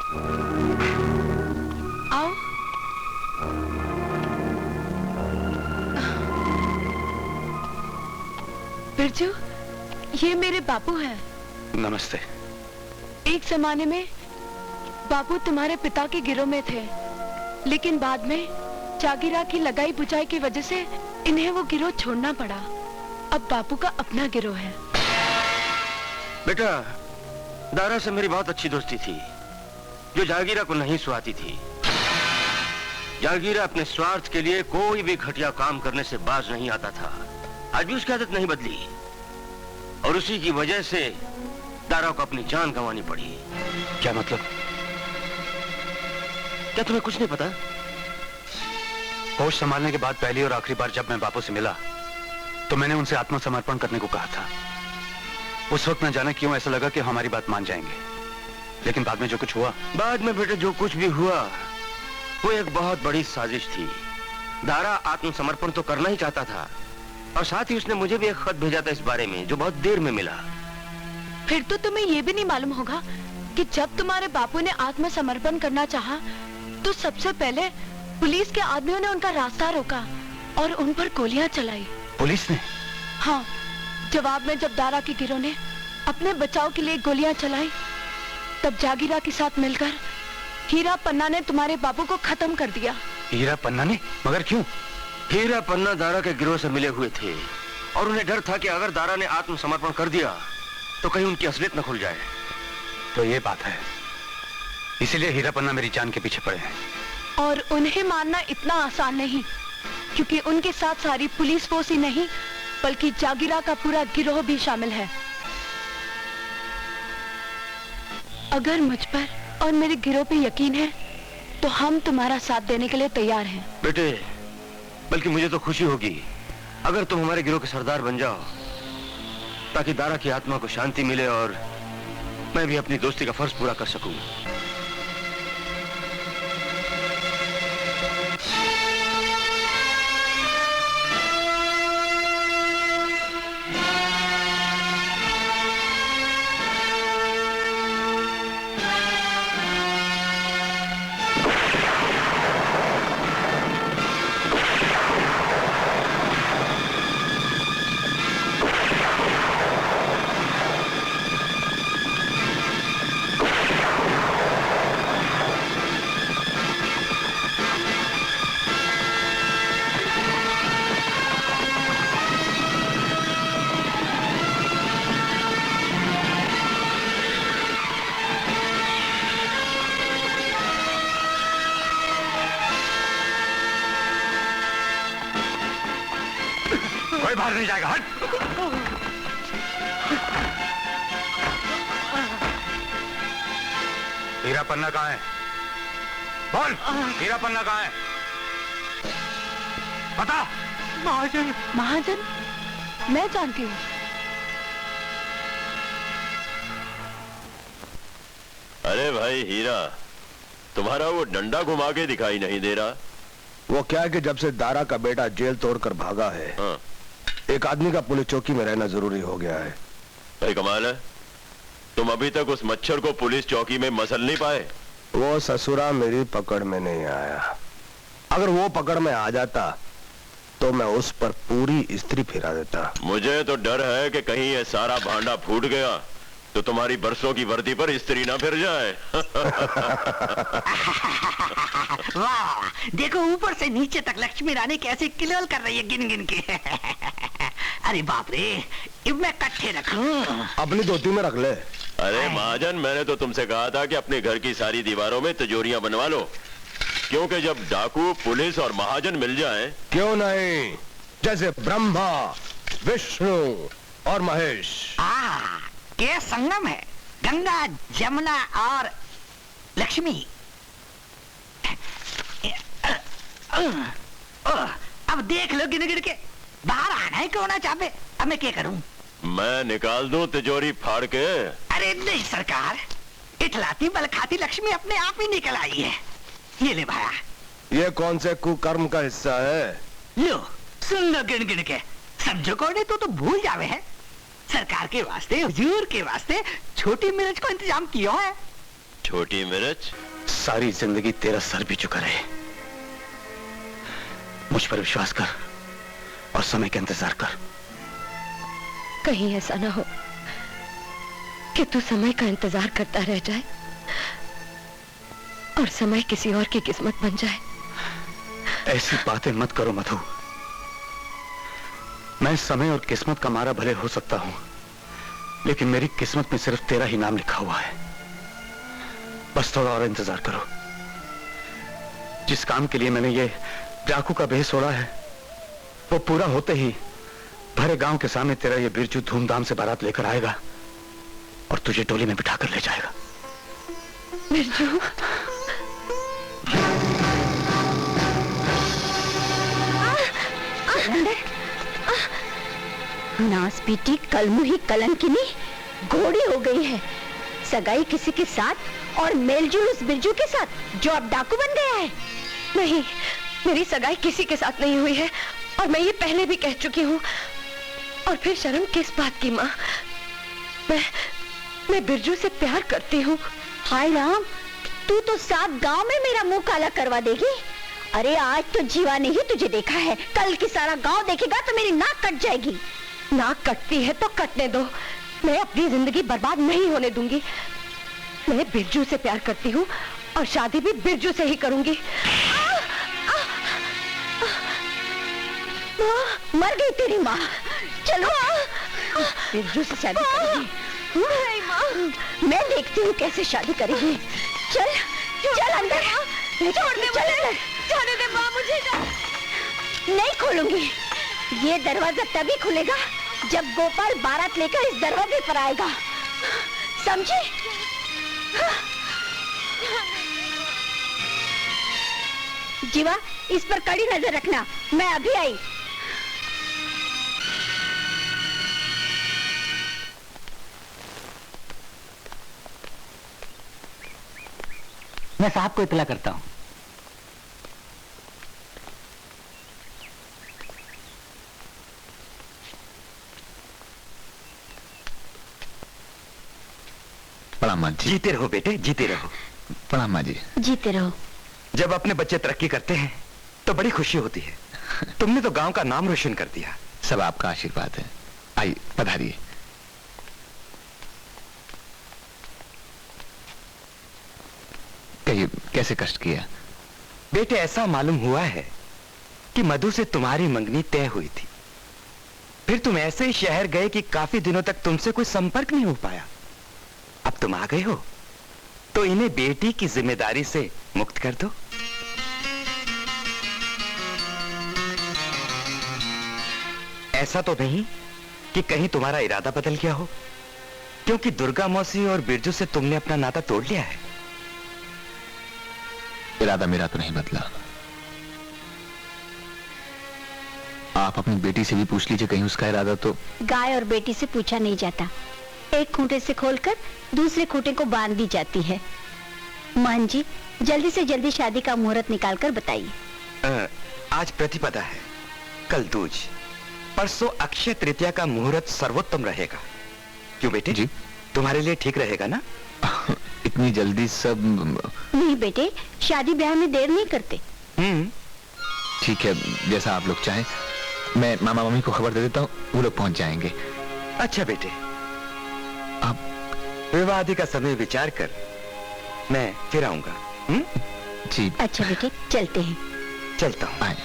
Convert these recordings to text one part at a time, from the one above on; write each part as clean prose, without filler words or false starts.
आओ। बिरजू, ये मेरे बापू हैं। नमस्ते। एक जमाने में बापू तुम्हारे पिता के गिरोह में थे, लेकिन बाद में जागीरा की लगाई बुझाई की वजह से इन्हें वो गिरोह छोड़ना पड़ा। अब बापू का अपना गिरोह है। बेटा, दारा से मेरी बहुत अच्छी दोस्ती थी, जो जागीरा को नहीं सुहाती थी। जागीरा अपने स्वार्थ के लिए कोई भी घटिया काम करने से बाज नहीं आता था। आज भी उसकी आदत नहीं बदली, और उसी की वजह से दारा को अपनी जान गंवानी पड़ी। क्या मतलब? क्या तुम्हें कुछ नहीं पता? होश संभालने के बाद पहली और आखिरी बार जब मैं बापू से मिला तो मैंने उनसे आत्मसमर्पण करने को कहा था। उस वक्त न जाने क्यों ऐसा लगा कि हमारी बात मान जाएंगे, लेकिन बाद में जो कुछ हुआ। बाद में बेटे जो कुछ भी हुआ वो एक बहुत बड़ी साजिश थी। दारा आत्मसमर्पण तो करना ही चाहता था, और साथ ही उसने मुझे भी एक खत भेजा था इस बारे में, जो बहुत देर में मिला। फिर तो तुम्हें ये भी नहीं मालूम होगा कि जब तुम्हारे बापू ने आत्मसमर्पण करना चाहा, तो सबसे पहले पुलिस के आदमियों ने उनका रास्ता रोका और उन पर गोलियां चलाई। पुलिस ने? हाँ, जवाब में जब दारा के गिरोह ने अपने बचाव के लिए गोलियां चलाई, तब जागीरा के साथ मिलकर हीरा पन्ना ने तुम्हारे बापू को खत्म कर दिया। हीरा पन्ना ने? मगर क्यों? हीरा पन्ना दारा के गिरोह से मिले हुए थे, और उन्हें डर था कि अगर दारा ने आत्मसमर्पण कर दिया तो कहीं उनकी असलियत न खुल जाए। तो ये बात है, इसीलिए हीरा पन्ना मेरी जान के पीछे पड़े हैं। और उन्हें मारना इतना आसान नहीं, क्योंकि उनके साथ सारी पुलिस फोर्स ही नहीं, बल्कि जागीरा का पूरा गिरोह भी शामिल है। अगर मुझ पर और मेरे गिरोह पे यकीन है तो हम तुम्हारा साथ देने के लिए तैयार हैं। बेटे, बल्कि मुझे तो खुशी होगी अगर तुम हमारे गिरोह के सरदार बन जाओ, ताकि दारा की आत्मा को शांति मिले और मैं भी अपनी दोस्ती का फर्ज पूरा कर सकूं। कोई बाहर नहीं जाएगा, हट! हीरा पन्ना कहाँ है? बोल, हीरा पन्ना कहाँ है? बता। महाजन। महाजन? मैं जानती हूँ। अरे भाई हीरा, तुम्हारा वो डंडा घुमा के दिखाई नहीं दे रहा। वो क्या है कि जब से दारा का बेटा जेल तोड़कर भागा है, हाँ। एक आदमी का पुलिस चौकी में रहना जरूरी हो गया है। भाई कमाल है, तुम अभी तक उस मच्छर को पुलिस चौकी में मसल नहीं पाए। वो ससुरा मेरी पकड़ में नहीं आया। अगर वो पकड़ में आ जाता तो मैं उस पर पूरी इस्त्री फिरा देता। मुझे तो डर है कि कहीं ये सारा भांडा फूट गया तो तुम्हारी बरसों की वर्दी पर इस्त्री ना फिर जाए। वाह, देखो ऊपर से नीचे तक लक्ष्मी रानी कैसे किलोल कर रही है गिन गिन के। अरे बाप रे, अब मैं कट्ठे रखूं? अपनी धोती में रख ले। अरे महाजन, मैंने तो तुमसे कहा था कि अपने घर की सारी दीवारों में तिजोरियां बनवा लो, क्योंकि जब डाकू, पुलिस और महाजन मिल जाएं। क्यों नहीं, जैसे ब्रह्मा, विष्णु और महेश। के संगम है, गंगा, जमुना और लक्ष्मी। अब देख लो गिन गिन के, बाहर आना है क्यों ना चाहे। अब मैं क्या करूं? मैं निकाल दूं तिजोरी फाड़ के? अरे नहीं सरकार, इठलाती बलखाती लक्ष्मी अपने आप ही निकल आई है। ये ले भाया। ये कौन से कुकर्म का हिस्सा है? लो सुन लो गिन गिन के, समझो कोने तो भूल जावे है। सरकार के वास्ते, हुजूर के वास्ते छोटी मिर्च को इंतजाम किया है। छोटी मिर्च। सारी जिंदगी तेरा सर भी झुका रहे। मुझ पर विश्वास कर और समय का इंतजार कर। कहीं ऐसा ना हो कि तू समय का इंतजार करता रह जाए और समय किसी और की किस्मत बन जाए। ऐसी बातें मत करो मधु। मैं समय और किस्मत का मारा भले हो सकता हूं, लेकिन मेरी किस्मत में सिर्फ तेरा ही नाम लिखा हुआ है। बस थोड़ा और इंतजार करो। जिस काम के लिए मैंने ये डाकू का भेष ओढ़ा है, वो पूरा होते ही भरे गांव के सामने तेरा ये बिरजू धूमधाम से बारात लेकर आएगा और तुझे डोली में बिठाकर ले जाएगा। बिरजू, नास बेटी कलमुही कलंकिनी घोड़ी हो गई है। सगाई किसी के साथ और मेलजोल उस बिरजू के साथ जो अब डाकू बन गया है। नहीं, मेरी सगाई किसी के साथ नहीं हुई है और मैं ये पहले भी कह चुकी हूँ। और फिर शर्म किस बात की माँ? मैं बिरजू से प्यार करती हूँ। हाय राम, तू तो सात गांव में मेरा मुंह काला करवा देगी। अरे आज तो जीवा ने ही तुझे देखा है, कल की सारा गांव देखेगा तो मेरी नाक कट जाएगी। नाक कटती है तो कटने दो, मैं अपनी जिंदगी बर्बाद नहीं होने दूंगी। मैं बिरजू से प्यार करती हूँ और शादी भी बिरजू से ही करूंगी। मर गई तेरी माँ। चलो बिरजू से शादी करेगी। नहीं माँ, मैं देखती हूँ कैसे शादी करेगी। चल चल अंदर। छोड़ दे मुझे, जाने दे माँ, मुझे नहीं खोलूंगी। ये दरवाजा तभी खुलेगा जब गोपाल बारात लेकर इस दरवाजे पर आएगा, समझे? जीवा, इस पर कड़ी नजर रखना, मैं अभी आई। मैं साहब को इत्तला करता हूँ। प्रणाम माँ जी। जीते रहो बेटे, जीते रहो। प्रणाम माँ जी। जीते रहो। जब अपने बच्चे तरक्की करते हैं तो बड़ी खुशी होती है। तुमने तो गांव का नाम रोशन कर दिया। सब आपका आशीर्वाद है। आइए पधारिए। कहिए कैसे कष्ट किया? बेटे ऐसा मालूम हुआ है कि मधु से तुम्हारी मंगनी तय हुई थी। फिर तुम ऐसे ही शहर गए कि काफी दिनों तक तुमसे कोई संपर्क नहीं हो पाया। अब तुम आ गए हो तो इन्हें बेटी की जिम्मेदारी से मुक्त कर दो। ऐसा तो नहीं कि कहीं तुम्हारा इरादा बदल गया हो, क्योंकि दुर्गा मौसी और बिरजू से तुमने अपना नाता तोड़ लिया है। इरादा मेरा तो नहीं बदला। आप अपनी बेटी से भी पूछ लीजिए, कहीं उसका इरादा तो। गाय और बेटी से पूछा नहीं जाता, एक खूंटे से खोलकर दूसरे खूंटे को बांध दी जाती है। मान जी, जल्दी से जल्दी शादी का मुहूर्त निकालकर बताइए। आज प्रतिपदा है, कल दूज, परसों अक्षय तृतीया का मुहूर्त सर्वोत्तम रहेगा। क्यों बेटे जी, तुम्हारे लिए ठीक रहेगा ना? इतनी जल्दी सब? नहीं बेटे, शादी ब्याह में देर नहीं करते। ठीक है, जैसा आप लोग चाहें। मैं मामा मम्मी को खबर दे देता हूँ, वो लोग पहुंच जाएंगे। अच्छा बेटे, आप विवाह आदि का समय विचार कर मैं फिर आऊंगा। जी। अच्छा बेटे, चलते हैं। चलता हूँ। आए।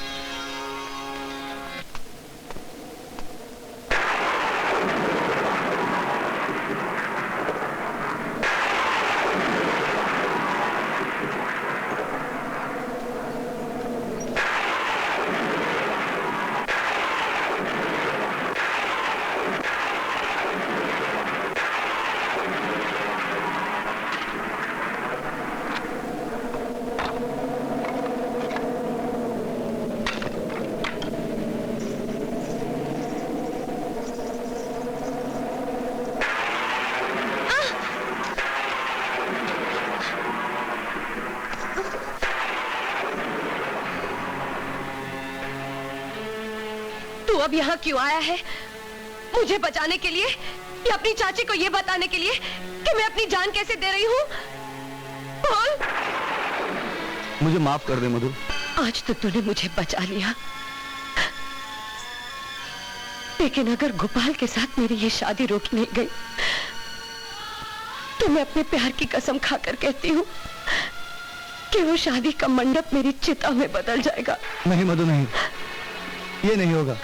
तू अब यहाँ क्यों आया है? मुझे बचाने के लिए या अपनी चाची को ये बताने के लिए कि मैं अपनी जान कैसे दे रही हूँ? मुझे माफ कर दे मधु। आज तो तूने मुझे बचा लिया, लेकिन अगर गोपाल के साथ मेरी ये शादी रोकी नहीं गई तो मैं अपने प्यार की कसम खाकर कहती हूँ कि वो शादी का मंडप मेरी चिता में बदल जाएगा। नहीं मधु नहीं, ये नहीं होगा।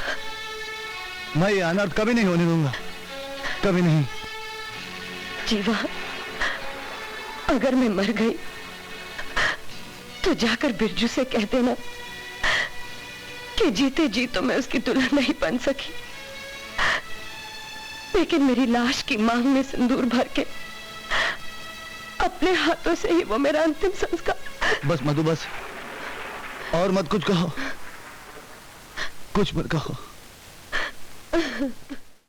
मैं ये अनर्थ कभी नहीं होने दूंगा, कभी नहीं। जीवा, अगर मैं मर गई तो जाकर बिरजू से कह देना कि जीते जी तो मैं उसकी दुल्हन नहीं बन सकी, लेकिन मेरी लाश की मांग में सिंदूर भर के अपने हाथों से ही वो मेरा अंतिम संस्कार। बस मधु बस, और मत कुछ कहो, कुछ मत कहो।